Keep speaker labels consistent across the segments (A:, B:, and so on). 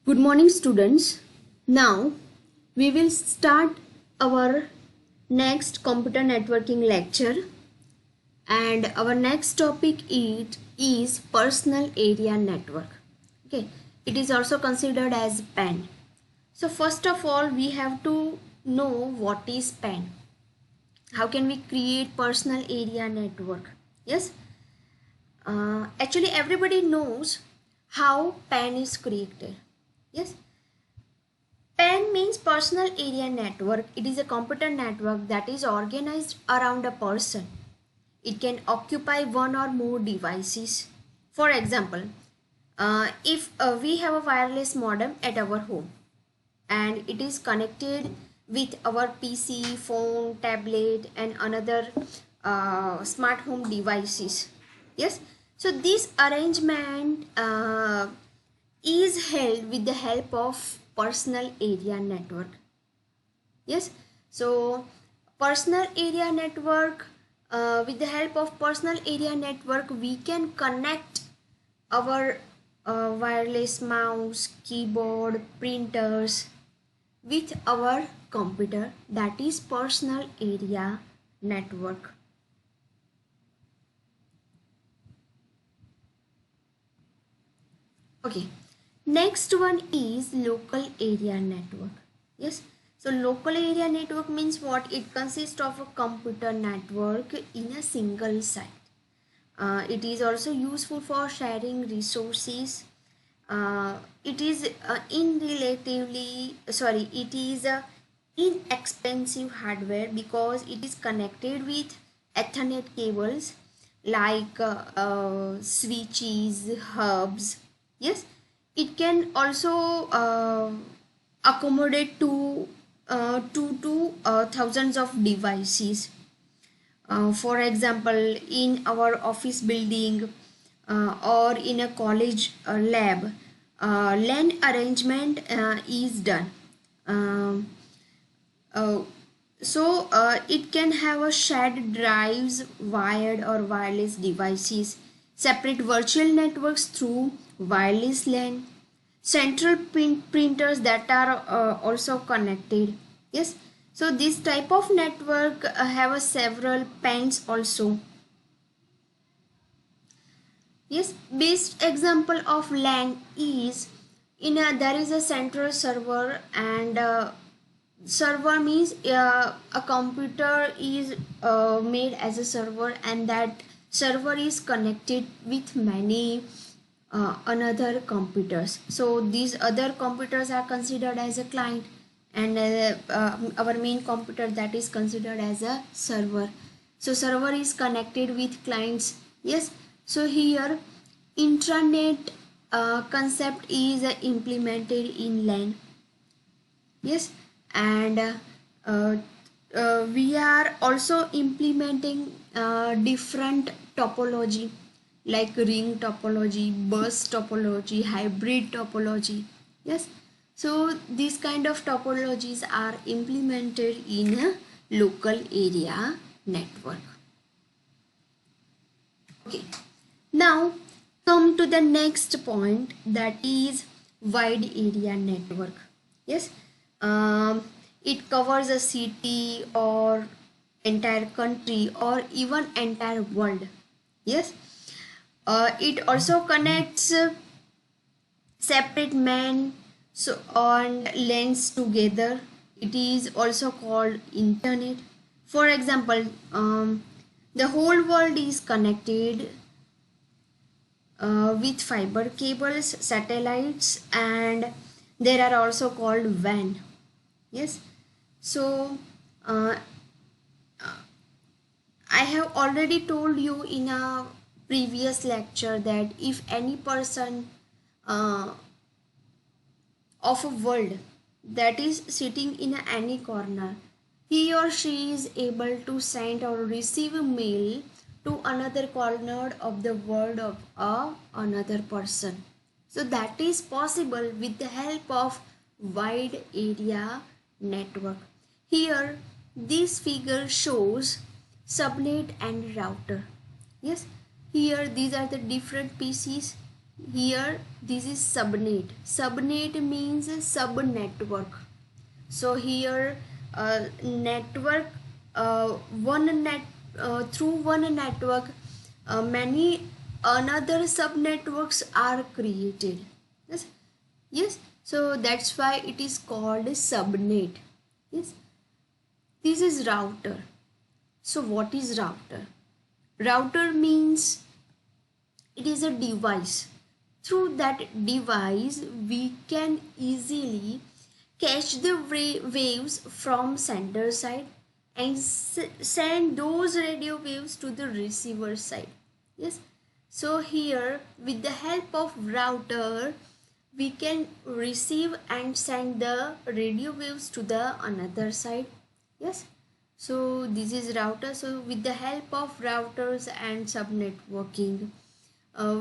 A: Good morning, students. Now we will start our next computer networking lecture, and our next topic is personal area network. Okay, it is also considered as PAN. So first of all, we have to know what is PAN. How can we create personal area network? Yes, actually everybody knows how PAN is created. Yes, PAN means personal area network. It is a computer network that is organized around a person. It can occupy one or more devices. For example, if we have a wireless modem at our home and it is connected with our PC, phone, tablet, and another smart home devices. Yes, so this arrangement is held with the help of personal area network. Yes, so personal area network, with the help of personal area network we can connect our wireless mouse, keyboard, printers with our computer. That is personal area network. Okay, next one is local area network. Yes, so local area network means what? It consists of a computer network in a single site. It is also useful for sharing resources. It is it is inexpensive hardware because it is connected with Ethernet cables like switches, hubs. Yes, it can also accommodate to thousands of devices. For example, in our office building or in a college lab, LAN arrangement is done. Um, uh, it can have a shared drives, wired or wireless devices, separate virtual networks through wireless LAN, central printers that are also connected. Yes, so this type of network have a several PANs also. Yes, best example of LAN is there is a central server, and server means a computer is made as a server, and that server is connected with many another computers. So these other computers are considered as a client, and our main computer, that is considered as a server. So server is connected with clients. Yes, so here intranet concept is implemented in LAN. Yes, and we are also implementing different topology like ring topology, bus topology, hybrid topology. Yes, so these kind of topologies are implemented in a local area network. Okay, now come to the next point, that is wide area network. Yes, it covers a city or entire country or even entire world. Yes, it also connects separate men so on lens together. It is also called internet. For example, the whole world is connected with fiber cables, satellites, and there are also called WAN. Yes, so uh, I have already told you in a previous lecture that if any person uh, of a world that is sitting in any corner, he or she is able to send or receive a mail to another corner of the world of another person. So that is possible with the help of wide area network. Here this figure shows subnet and router. Yes, here these are the different PCs. Here this is subnet. Subnet means sub network. So here network one net through one network many another sub networks are created. Yes, yes, so that's why it is called subnet. Yes, this is router. So what is router? Router means it is a device. Through that device we can easily catch the waves from sender side and send those radio waves to the receiver side. Yes, so here with the help of router we can receive and send the radio waves to the another side. Yes, so this is router. So with the help of routers and subnetworking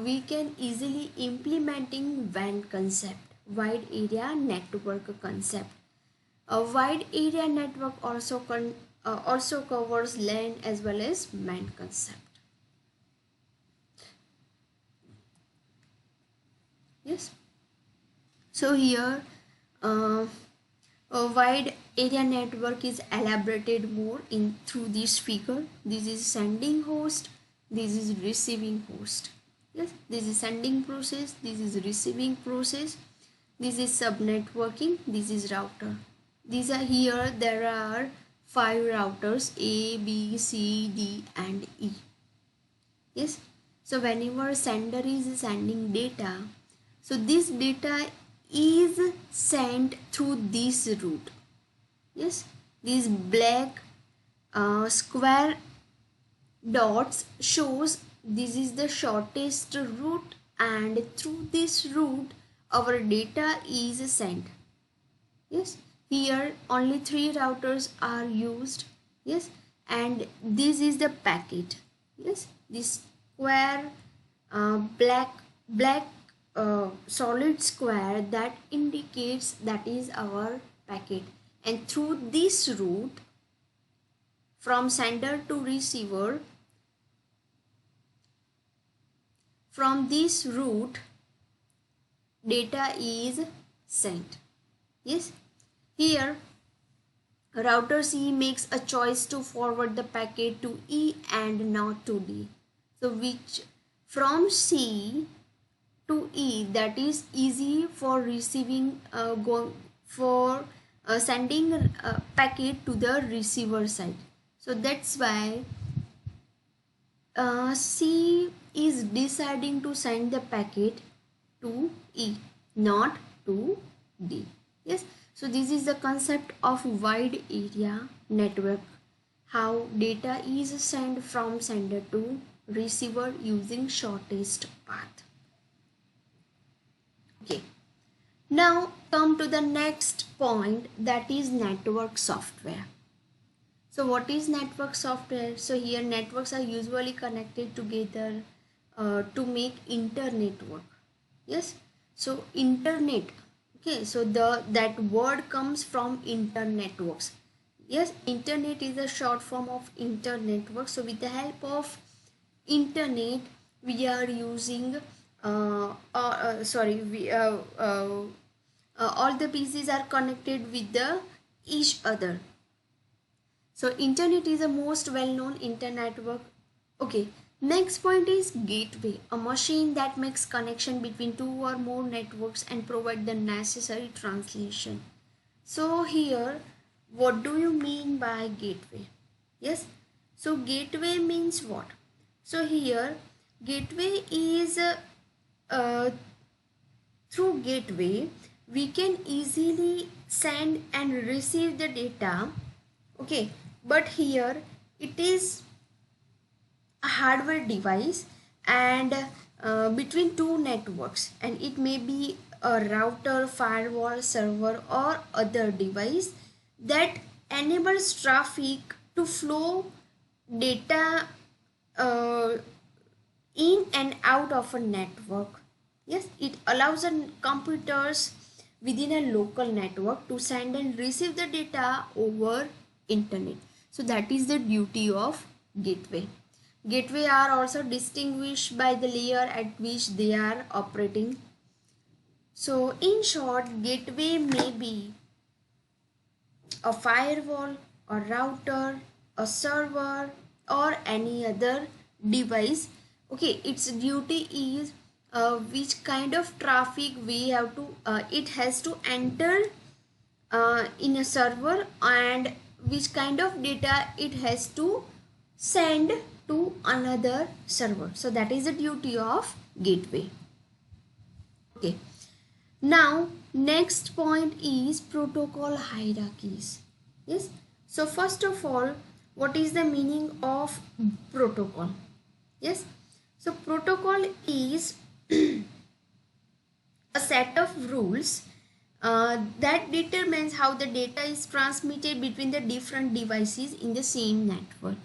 A: we can easily implementing WAN concept, wide area network concept. A wide area network also covers LAN as well as MAN concept. Yes. So here a wide area network is elaborated more in through this figure. This is sending host, this is receiving host. Yes, this is sending process, this is receiving process, this is subnetworking, this is router. These are here there are 5 routers A, B, C, D and E. Yes, so whenever sender is sending data, so this data is sent through this route. Yes, these black square dots shows this is the shortest route, and through this route our data is sent. Yes, here only 3 routers are used. Yes, and this is the packet. Yes, this square black solid square that indicates that is our packet, and through this route from sender to receiver, from this route data is sent. Yes, here router C makes a choice to forward the packet to E and not to D. So which from C to E, that is easy for receiving for sending a packet to the receiver side. So that's why C is deciding to send the packet to E, not to D. Yes, so this is the concept of wide area network, how data is sent from sender to receiver using shortest path. Okay, now come to the next point, that is network software. So what is network software? So here networks are usually connected together to make internet work. Yes, so internet. Okay, so that word comes from internetworks. Yes, internet is a short form of internetwork. So with the help of internet we are using all the pieces are connected with the each other. So internet is the most well-known internet network. Okay, next point is gateway, a machine that makes connection between 2 or more networks and provide the necessary translation. So here what do you mean by gateway? Yes, so gateway means what? So here gateway is through gateway we can easily send and receive the data. Okay, but here it is a hardware device and between 2 networks, and it may be a router, firewall, server or other device that enables traffic to flow data in and out of a network. Yes, it allows computers within a local network to send and receive the data over internet. So that is the duty of gateway. Gateway are also distinguished by the layer at which they are operating. So in short, gateway may be a firewall, a router, a server, or any other device. Okay, its duty is which kind of traffic we have to it has to enter in a server, and which kind of data it has to send to another server. So that is the duty of gateway. Okay, now next point is protocol hierarchies. Yes, so first of all, what is the meaning of protocol? Yes, so protocol is a set of rules that determines how the data is transmitted between the different devices in the same network.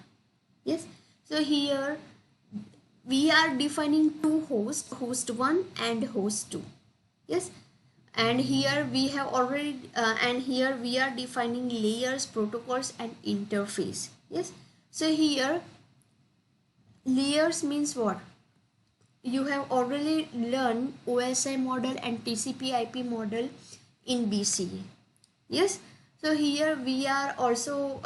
A: Yes, so here we are defining two hosts, host 1 and host 2. Yes, and here we have already and here we are defining layers, protocols, and interface. Yes, so here layers means what? You have already learned OSI model and TCP IP model in BCE. Yes, so here we are also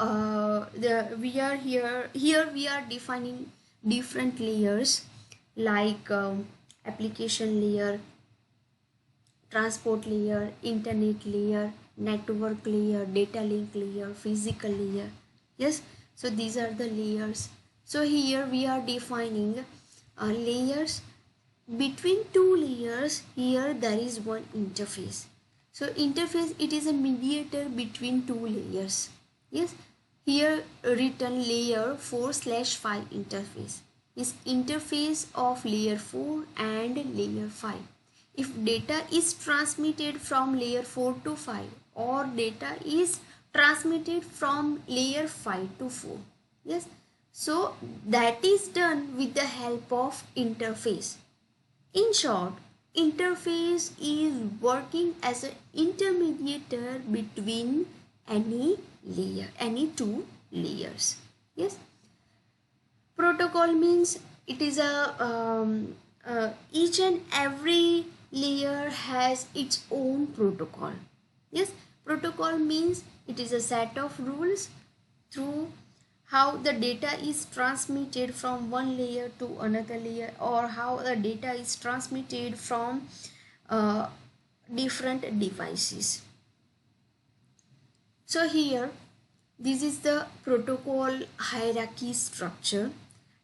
A: here we are defining different layers like application layer, transport layer, internet layer, network layer, data link layer, physical layer. Yes, so these are the layers. So here we are defining layers. Between two layers, here there is one interface. So interface, it is a mediator between two layers. Yes, here written layer 4/5 interface is interface of layer 4 and layer 5. If data is transmitted from layer 4 to 5, or data is transmitted from layer 5 to 4. Yes, so that is done with the help of interface. In short, interface is working as an intermediator between any layer, any two layers. Yes, protocol means it is each and every layer has its own protocol. Yes, protocol means it is a set of rules through how the data is transmitted from one layer to another layer, or how the data is transmitted from different devices. So here this is the protocol hierarchy structure.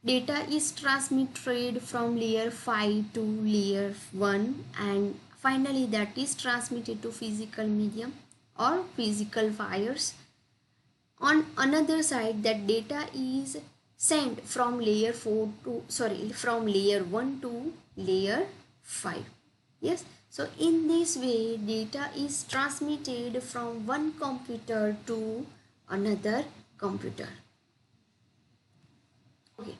A: Data is transmitted from layer 5 to layer 1, and finally that is transmitted to physical medium or physical wires. On another side, that data is sent from layer 4 to from layer 1 to layer 5. Yes, so in this way data is transmitted from one computer to another computer. Okay,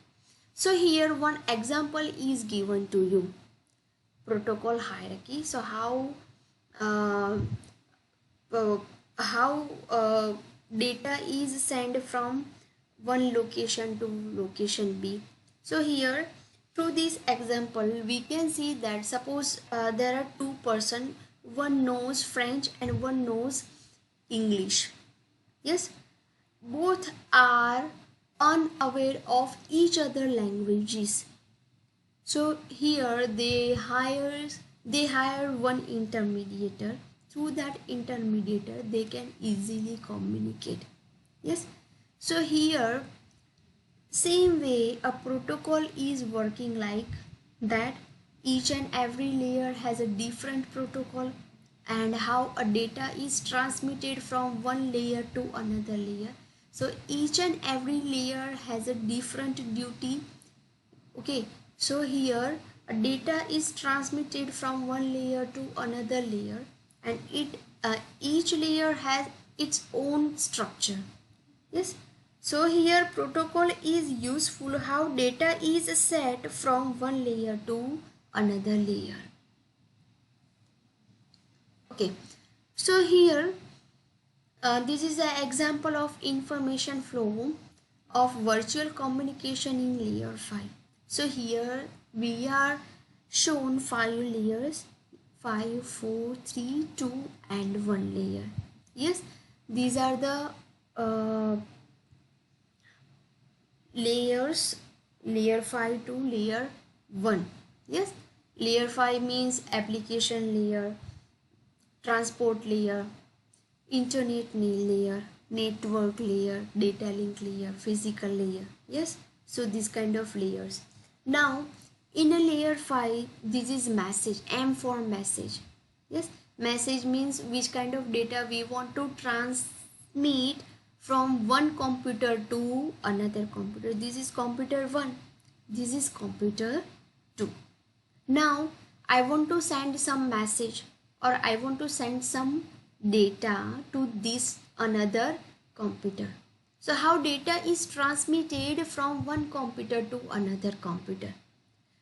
A: so here one example is given to you, protocol hierarchy. So how uh, data is sent from one location to location B. So here through this example we can see that suppose there are two person, one knows French and one knows English. Yes, both are unaware of each other languages. So here they hire one intermediator. Through that intermediator they can easily communicate. Yes, so here same way a protocol is working like that. Each and every layer has a different protocol, and how a data is transmitted from one layer to another layer. So each and every layer has a different duty. Okay, so here a data is transmitted from one layer to another layer, and each layer has its own structure. Yes, so here protocol is useful how data is set from one layer to another layer. Okay, so here this is an example of information flow of virtual communication in layer 5. So here we are shown 5 layers: 5, 4, 3, 2 and 1 layer. Yes, these are the layers, layer 5 to layer 1. Yes, layer 5 means application layer, transport layer, internet layer, network layer, data link layer, physical layer. Yes, so these kind of layers. Now in a layer 5, this is message, M for message. Yes, message means which kind of data we want to transmit from one computer to another computer. This is computer 1, this is computer 2. Now I want to send some message, or I want to send some data to this another computer. So how data is transmitted from one computer to another computer?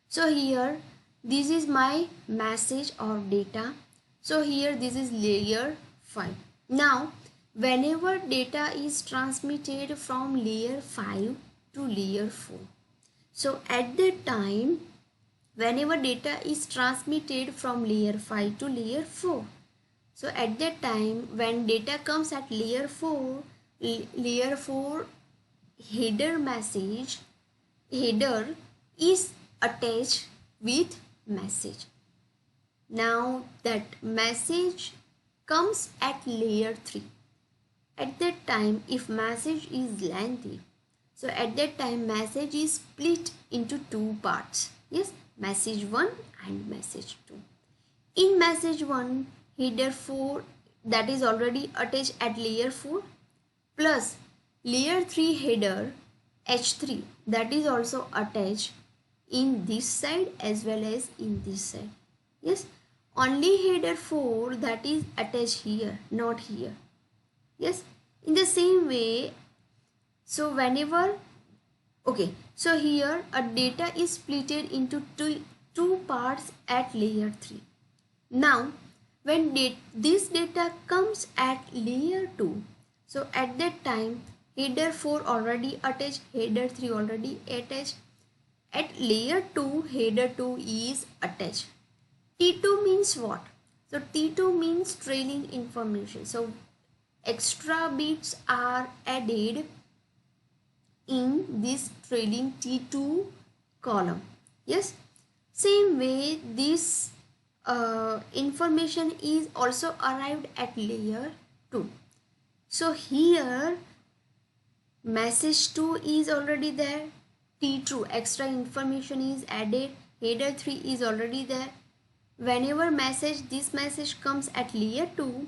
A: So here this is my message or data. So here this is layer 5. Now whenever data is transmitted from layer 5 to layer 4, so at that time, whenever data is transmitted from layer 5 to layer 4, so at that time when data comes at layer 4, layer 4 header message, header is attached with message. Now that message comes at layer 3. At that time, if message is lengthy, so at that time message is split into two parts. Yes, message 1 and message 2. In message 1, header 4 that is already attached at layer 4 plus layer 3 header H3 that is also attached in this side as well as in this side. Yes, only header 4 that is attached here, not here. Yes, in the same way, so whenever, okay, so here a data is splitted into two parts at layer 3. Now when this data comes at layer 2, so at that time header 4 already attached, header 3 already attached. At layer 2, header 2 is attached. T2 means what? So T2 means trailing information. So extra bits are added in this trailing T2 column. Yes, same way this information is also arrived at layer 2. So here message 2 is already there, T2 extra information is added, header 3 is already there. Whenever this message comes at layer 2,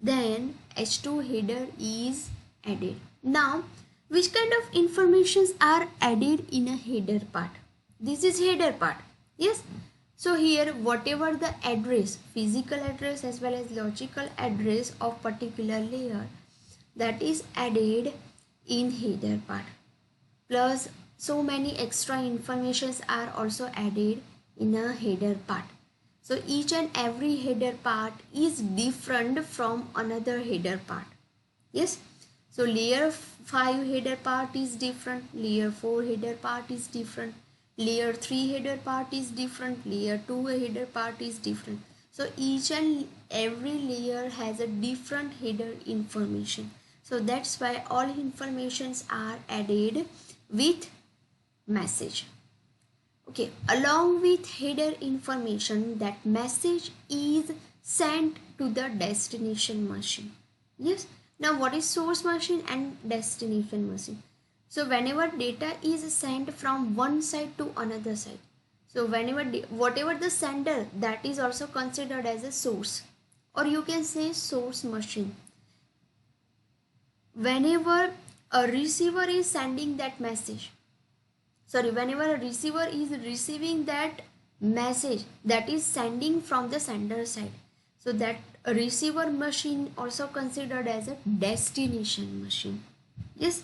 A: then H2 header is added. Now which kind of informations are added in a header part? This is header part. Yes, so here whatever the address, physical address as well as logical address of particular layer, that is added in header part, plus so many extra informations are also added in a header part. So each and every header part is different from another header part. Yes, so layer 5 header part is different, layer 4 header part is different, layer 3 header part is different, layer 2 header part is different. So each and every layer has a different header information. So that's why all informations are added with message. Okay, along with header information, that message is sent to the destination machine. Yes, now what is source machine and destination machine? So whenever data is sent from one side to another side, so whenever whatever the sender, that is also considered as a source, or you can say source machine. Whenever a receiver is sending that message, whenever a receiver is receiving that message that is sending from the sender side, so that a receiver machine also considered as a destination machine. Yes,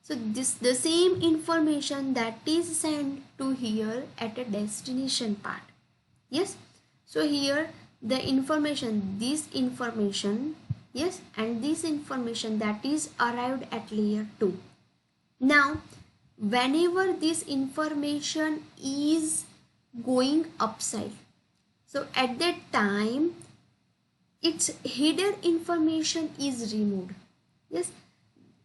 A: so this the same information that is sent to here at a destination part. Yes, so here the information, this information, yes, and this information that is arrived at layer 2, Now, whenever this information is going upside, so at that time its hidden information is removed. Yes,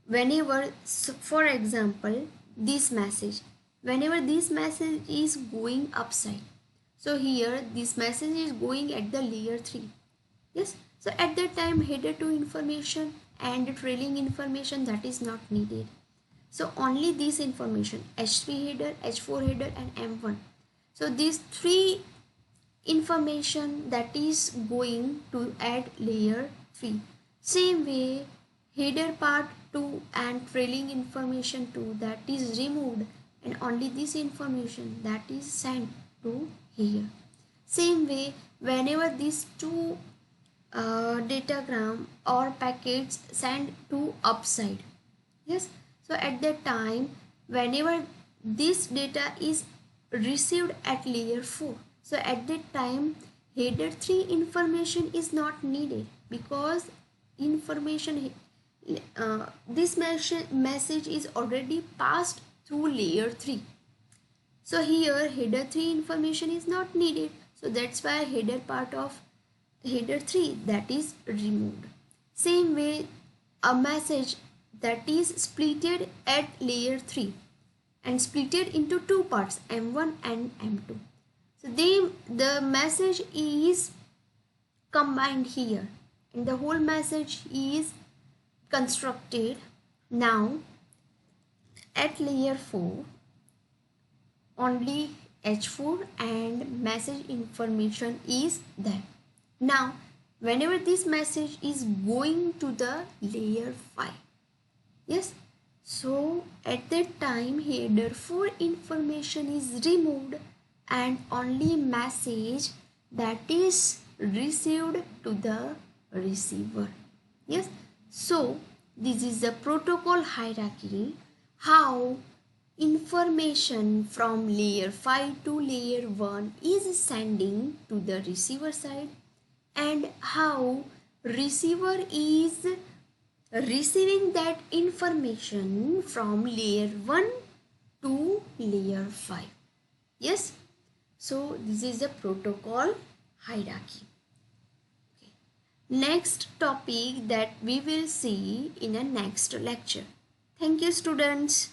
A: whenever, so for example, this message, whenever this message is going upside, so here this message is going at the layer 3. Yes, so at that time header 2 information and trailing information, that is not needed. So only this information, H3 header, H4 header and M1, so these three information that is going to add layer 3. Same way header part 2 and trailing information 2, that is removed and only this information that is sent to here. Same way, whenever these two datagram or packets send to upside, yes, so at that time whenever this data is received at layer 4, so at that time header 3 information is not needed, because information this message is already passed through layer 3. So here header 3 information is not needed, so that's why header part of header 3 that is removed. Same way, a message that is splitted at layer 3 and splitted into two parts, M1 and M2. So the message is combined here and the whole message is constructed. Now at layer 4 only H4 and message information is there. Now whenever this message is going to the layer 5, yes, so at that time header 4 information is removed and only message that is received to the receiver. Yes, so this is the protocol hierarchy, how information from layer 5 to layer 1 is sending to the receiver side, and how receiver is receiving that information from layer 1 to layer 5. Yes, so this is the protocol hierarchy. Okay. Next topic that we will see in a next lecture. Thank you, students.